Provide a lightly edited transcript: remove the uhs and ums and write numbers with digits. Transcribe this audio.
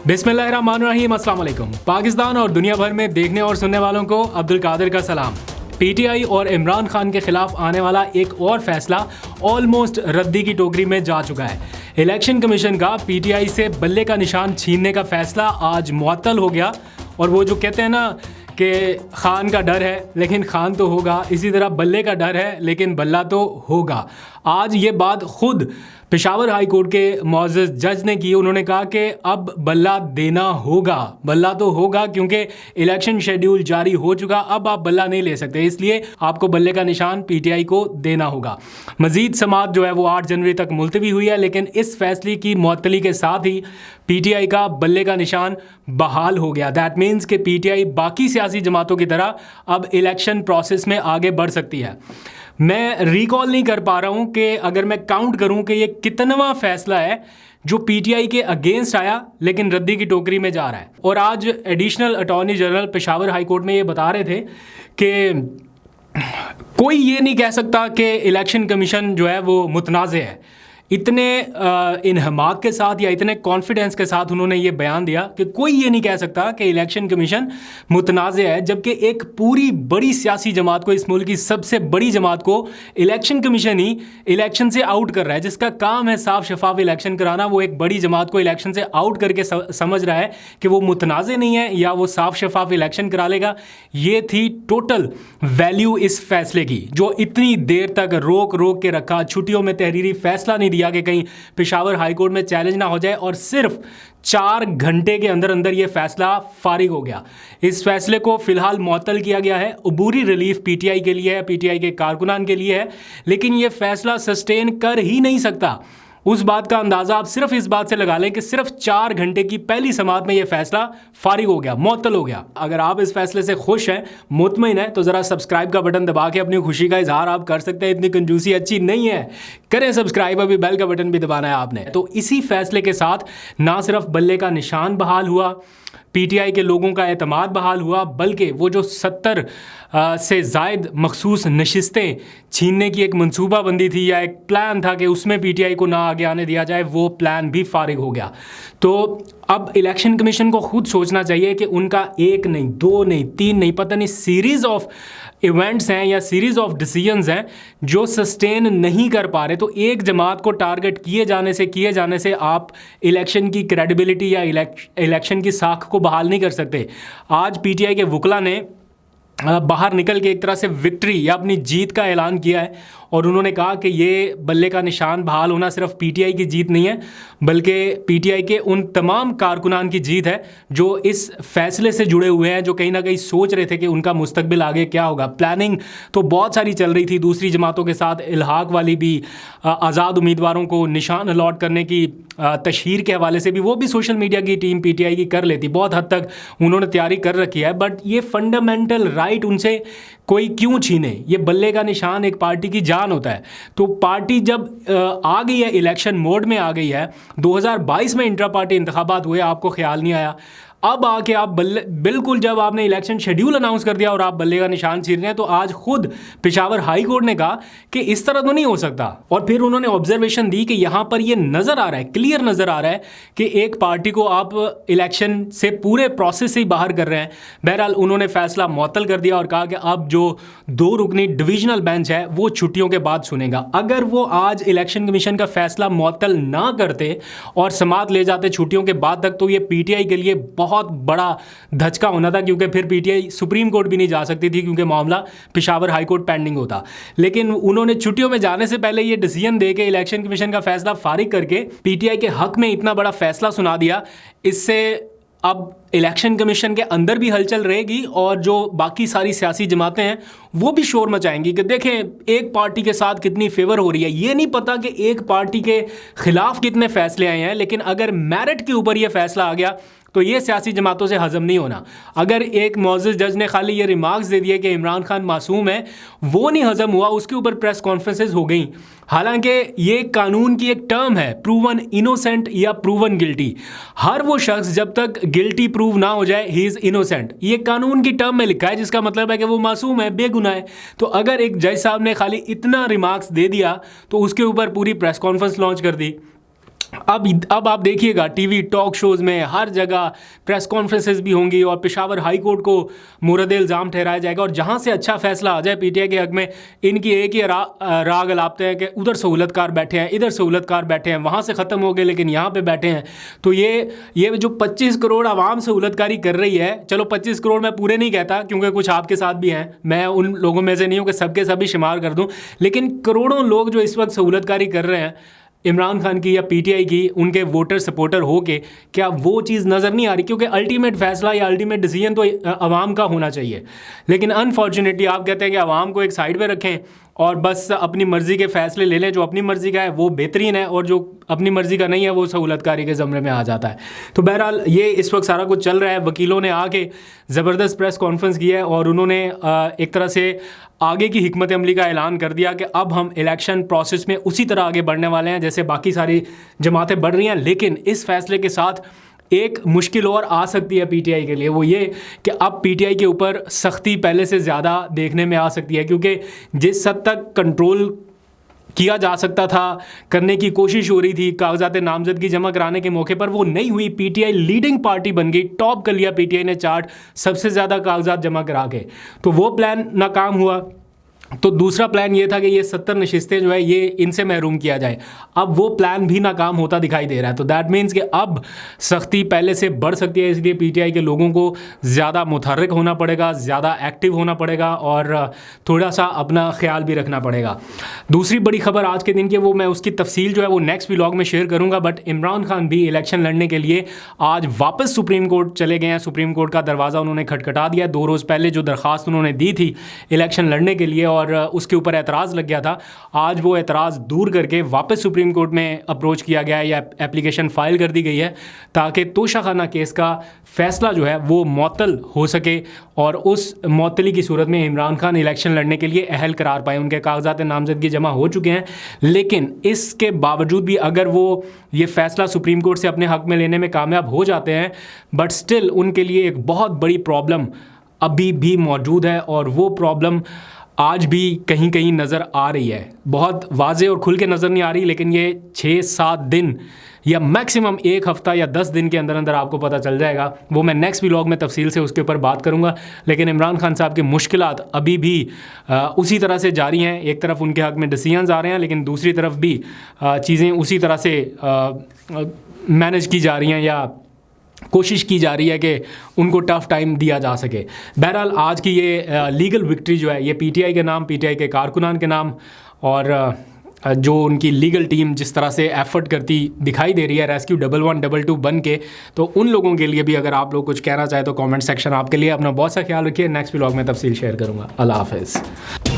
बिस्मिल्लाहिर्रहमानिर्रहीम, अस्सलाम वालेकुम। पाकिस्तान और दुनिया भर में देखने और सुनने वालों को अब्दुल कादिर का सलाम। पीटीआई और इमरान खान के खिलाफ आने वाला एक और फैसला ऑलमोस्ट रद्दी की टोकरी में जा चुका है। इलेक्शन कमीशन का पीटीआई से बल्ले का निशान छीनने का फैसला आज मुअत्तल हो गया। और वो जो कहते हैं ना कि खान का डर है लेकिन खान तो होगा, इसी तरह बल्ले का डर है लेकिन बल्ला तो होगा। आज ये बात खुद पेशावर हाई कोर्ट के मुअज़्ज़ज़ जज ने की। उन्होंने कहा कि अब बल्ला देना होगा, बल्ला तो होगा क्योंकि इलेक्शन शेड्यूल जारी हो चुका, अब आप बल्ला नहीं ले सकते, इसलिए आपको बल्ले का निशान पीटीआई को देना होगा। मज़ीद समाअत जो है वो 8 जनवरी तक मुलतवी हुई है, लेकिन इस फैसले की मुअत्तली के साथ ही पीटीआई का बल्ले का निशान बहाल हो गया। दैट मीन्स कि पीटीआई बाकी सियासी जमातों की तरह अब इलेक्शन प्रोसेस में आगे बढ़ सकती है। मैं रिकॉल नहीं कर पा रहा हूं कि अगर मैं काउंट करूं कि ये कितनवा फैसला है जो पीटीआई के अगेंस्ट आया लेकिन रद्दी की टोकरी में जा रहा है। और आज additional attorney general Peshawar high court में ये बता रहे थे कि कोई ये नहीं कह सकता कि इलेक्शन कमीशन जो है वो मुतनाज़ है। इतने इन्हमाक के साथ या इतने कॉन्फिडेंस के साथ उन्होंने ये बयान दिया कि कोई ये नहीं कह सकता कि इलेक्शन कमीशन मुतनाज़ है, जबकि एक पूरी बड़ी सियासी जमात को, इस मुल्क की सबसे बड़ी जमात को इलेक्शन कमीशन ही इलेक्शन से आउट कर रहा है, जिसका काम है साफ शफाफ इलेक्शन कराना। वो एक बड़ी जमात को इलेक्शन से आउट करके समझ रहा है कि वो मुतनाज़ नहीं है या वो साफ शफाफ इलेक्शन करा लेगा। ये थी टोटल वैल्यू इस फैसले की, जो इतनी देर तक रोक रोक के रखा, छुट्टियों में तहरीरी फैसला नहीं दिया कि कहीं पेशावर हाई कोर्ट में चैलेंज ना हो जाए, और सिर्फ 4 घंटे के अंदर अंदर यह फैसला फारिग हो गया। इस फैसले को फिलहाल मुअत्तल किया गया है। अबूरी रिलीफ पीटीआई के लिए है, पीटीआई के कारकुनान के लिए है, लेकिन यह फैसला सस्टेन कर ही नहीं सकता। उस बात का अंदाज़ा आप सिर्फ इस बात से लगा लें कि सिर्फ 4 घंटे की पहली समाअत में यह फैसला फारिग हो गया, मुअत्तल हो गया। अगर आप इस फैसले से खुश हैं, मुतमईन हैं, तो ज़रा सब्सक्राइब का बटन दबा के अपनी खुशी का इजहार आप कर सकते हैं। इतनी कंजूसी अच्छी नहीं है, करें सब्सक्राइब, अभी बेल का बटन भी दबाना है आपने। तो इसी फैसले के साथ ना सिर्फ बल्ले का निशान बहाल हुआ, पीटीआई के लोगों का एतमाद बहाल हुआ, बल्कि वो जो 70 से ज़ायद मखसूस नशिस्तें छीनने की एक मनसूबाबंदी थी या एक प्लान था कि उसमें पीटीआई को ना आगे आने दिया जाए, वो प्लान भी फारिग हो गया। तो अब इलेक्शन कमीशन को खुद सोचना चाहिए कि उनका 1 नहीं, 2 नहीं, 3 नहीं, पता नहीं सीरीज़ ऑफ इवेंट्स हैं या सीरीज़ ऑफ डिसीजंस हैं जो सस्टेन नहीं कर पा रहे। तो एक जमात को टारगेट किए जाने से आप इलेक्शन की क्रेडिबिलिटी या इलेक्शन की साख को बहाल नहीं कर सकते। आज पीटीआई के वकला ने बाहर निकल के एक तरह से विक्ट्री या अपनी जीत का ऐलान किया है, और उन्होंने कहा कि ये बल्ले का निशान बहाल होना सिर्फ पीटीआई की जीत नहीं है, बल्कि पीटीआई के उन तमाम कारकुनान की जीत है जो इस फैसले से जुड़े हुए हैं, जो कहीं ना कहीं सोच रहे थे कि उनका मुस्तकबिल आगे क्या होगा। प्लानिंग तो बहुत सारी चल रही थी, दूसरी जमातों के साथ इल्हाक वाली भी, आज़ाद उम्मीदवारों को निशान अलॉट करने की तशहीर के हवाले से भी, वो भी सोशल मीडिया की टीम पीटीआई की कर लेती, बहुत हद तक उन्होंने तैयारी कर रखी है। बट ये फंडामेंटल राइट उनसे कोई क्यों छीने? ये बल्ले का निशान एक पार्टी की जान होता है। तो पार्टी जब आ गई है, इलेक्शन मोड में आ गई है, 2022 में इंट्रा पार्टी इंतखाबात हुए, आपको ख्याल नहीं आया। अब आके आप बिल्कुल जब आपने इलेक्शन शेड्यूल अनाउंस कर दिया और आप बल्ले का निशान छीन रहे हैं, तो आज खुद पेशावर हाई कोर्ट ने कहा कि इस तरह तो नहीं हो सकता। और फिर उन्होंने ऑब्जर्वेशन दी कि यहाँ पर ये नज़र आ रहा है, क्लियर नज़र आ रहा है कि एक पार्टी को आप इलेक्शन से पूरे प्रोसेस से ही बाहर कर रहे हैं। बहरहाल उन्होंने फैसला मुअत्तल कर दिया और कहा कि अब जो 2 रुकनी डिविजनल बेंच है वो छुट्टियों के बाद सुनेगा। अगर वो आज इलेक्शन कमीशन का फैसला मुअत्तल ना करते और समाअत ले जाते छुट्टियों के बाद तक, तो ये पीटीआई के लिए बहुत बड़ा धचका होना था, क्योंकि फिर पीटीआई सुप्रीम कोर्ट भी नहीं जा सकती थी, क्योंकि मामला पेशावर हाई कोर्ट पेंडिंग होता। लेकिन उन्होंने छुट्टियों में जाने से पहले ये डिसीजन देके इलेक्शन कमीशन का फैसला फारिग करके पीटीआई के हक में इतना बड़ा फैसला सुना दिया। इससे अब इलेक्शन कमीशन के अंदर भी हलचल रहेगी और जो बाकी सारी सियासी जमातें हैं वो भी शोर मचाएंगी कि देखें एक पार्टी के साथ कितनी फेवर हो रही है। ये नहीं पता कि एक पार्टी के खिलाफ कितने फैसले आए हैं, लेकिन अगर मेरिट के ऊपर ये फैसला आ गया तो ये सियासी जमातों से हजम नहीं होना। अगर एक मुअज़्ज़ज़ जज ने खाली ये रिमार्क्स दे दिए कि इमरान खान मासूम है, वो नहीं हजम हुआ, उसके ऊपर प्रेस कॉन्फ्रेंसेस हो गई। हालांकि ये कानून की एक टर्म है, प्रूवन इनोसेंट या प्रूवन गिल्टी। हर वो शख्स जब तक गिल्टी प्रूव ना हो जाए, ही इज़ इनोसेंट। ये कानून की टर्म में लिखा है, जिसका मतलब है कि वो मासूम है, बेगुनाह है। तो अगर एक जज साहब ने खाली इतना रिमार्क्स दे दिया तो उसके ऊपर पूरी प्रेस कॉन्फ्रेंस लॉन्च कर दी। अब आप देखिएगा टीवी टॉक शोज़ में हर जगह प्रेस कॉन्फ्रेंसेस भी होंगी और पेशावर हाई कोर्ट को मुरद इल्ज़ाम ठहराया जाएगा और जहां से अच्छा फैसला आ जाए पीटीआई के हक में, इनकी एक ही राग अलापते हैं कि उधर सहूलतकार बैठे हैं, इधर सहूलतकार बैठे हैं, वहां से ख़त्म हो गए लेकिन यहाँ पे बैठे हैं। तो ये जो 25 करोड़ आवाम सहूलतकारी कर रही है, चलो 25 करोड़ मैं पूरे नहीं कहता क्योंकि कुछ आपके साथ भी हैं, मैं उन लोगों में से नहीं हूँ कि सबके सभी शुमार कर दूँ, लेकिन करोड़ों लोग जो इस वक्त सहूलतकारी कर रहे हैं इमरान खान की या पीटीआई की, उनके वोटर सपोर्टर हो के, क्या वो चीज़ नज़र नहीं आ रही? क्योंकि अल्टीमेट फैसला या अल्टीमेट डिसीजन तो आवाम का होना चाहिए, लेकिन अनफॉर्चुनेटली आप कहते हैं कि आवाम को एक साइड पे रखें और बस अपनी मर्ज़ी के फ़ैसले ले लें। जो अपनी मर्ज़ी का है वो बेहतरीन है और जो अपनी मर्ज़ी का नहीं है वो सहूलतकारी के ज़मरे में आ जाता है। तो बहरहाल ये इस वक्त सारा कुछ चल रहा है। वकीलों ने आके ज़बरदस्त प्रेस कॉन्फ्रेंस की है और उन्होंने एक तरह से आगे की हिकमत अमली का ऐलान कर दिया कि अब हम इलेक्शन प्रोसेस में उसी तरह आगे बढ़ने वाले हैं जैसे बाकी सारी जमातें बढ़ रही हैं। लेकिन इस फैसले के साथ एक मुश्किल और आ सकती है पीटीआई के लिए, वो ये कि अब पीटीआई के ऊपर सख्ती पहले से ज़्यादा देखने में आ सकती है, क्योंकि जिस हद तक कंट्रोल किया जा सकता था, करने की कोशिश हो रही थी कागजात नामजदगी जमा कराने के मौके पर, वो नहीं हुई। पीटीआई लीडिंग पार्टी बन गई, टॉप कर लिया पीटीआई ने चार्ट सबसे ज़्यादा कागजात जमा करा के, तो वो प्लान नाकाम हुआ। तो दूसरा प्लान ये था कि ये 70 नशिस्तें जो है ये इनसे महरूम किया जाए, अब वो प्लान भी नाकाम होता दिखाई दे रहा है। तो दैट मीन्स कि अब सख्ती पहले से बढ़ सकती है, इसलिए पीटीआई के लोगों को ज़्यादा मुतहर्रिक होना पड़ेगा, ज़्यादा एक्टिव होना पड़ेगा और थोड़ा सा अपना ख्याल भी रखना पड़ेगा। दूसरी बड़ी खबर आज के दिन की, वो मैं उसकी तफसील जो है वो नेक्स्ट व्लॉग में शेयर करूँगा, बट इमरान खान भी इलेक्शन लड़ने के लिए आज वापस सुप्रीम कोर्ट चले गए हैं। सुप्रीम कोर्ट का दरवाज़ा उन्होंने खटखटा दिया। 2 रोज़ पहले जो दरख्वास्त उन्होंने दी थी इलेक्शन लड़ने के लिए और उसके ऊपर एतराज़ लग गया था, आज वो एतराज़ दूर करके वापस सुप्रीम कोर्ट में अप्रोच किया गया है या एप्लीकेशन फ़ाइल कर दी गई है ताकि तोशाखाना केस का फ़ैसला जो है वो मुअत्तल हो सके और उस मुअत्तली की सूरत में इमरान खान इलेक्शन लड़ने के लिए अहल करार पाए। उनके कागजात नामजदगी जमा हो चुके हैं, लेकिन इसके बावजूद भी अगर वो ये फ़ैसला सुप्रीम कोर्ट से अपने हक़ में लेने में कामयाब हो जाते हैं, बट स्टिल उनके लिए एक बहुत बड़ी प्रॉब्लम अभी भी मौजूद है और वो प्रॉब्लम आज भी कहीं कहीं नज़र आ रही है। बहुत वाज़े और खुल के नज़र नहीं आ रही, लेकिन ये 6-7 दिन या मैक्सिमम 1 हफ़्ता या 10 दिन के अंदर अंदर आपको पता चल जाएगा। वो मैं नेक्स्ट व्लॉग में तफसील से उसके ऊपर बात करूँगा। लेकिन इमरान खान साहब की मुश्किलात अभी भी उसी तरह से जारी हैं। एक तरफ उनके हक़ में डिसीजंस आ रहे हैं, लेकिन दूसरी तरफ भी चीज़ें उसी तरह से मैनेज की जा रही हैं या कोशिश की जा रही है कि उनको टफ़ टाइम दिया जा सके। बहरहाल आज की ये लीगल विक्ट्री जो है ये पीटीआई के नाम, पीटीआई के कारकुनान के नाम और जो उनकी लीगल टीम जिस तरह से एफ़र्ट करती दिखाई दे रही है रेस्क्यू 1112 बन के, तो उन लोगों के लिए भी अगर आप लोग कुछ कहना चाहें तो कमेंट सेक्शन आपके लिए। अपना बहुत सा ख्याल रखिए। नेक्स्ट व्लॉग में तफसील शेयर करूँगा। अल्लाह हाफ़िज़।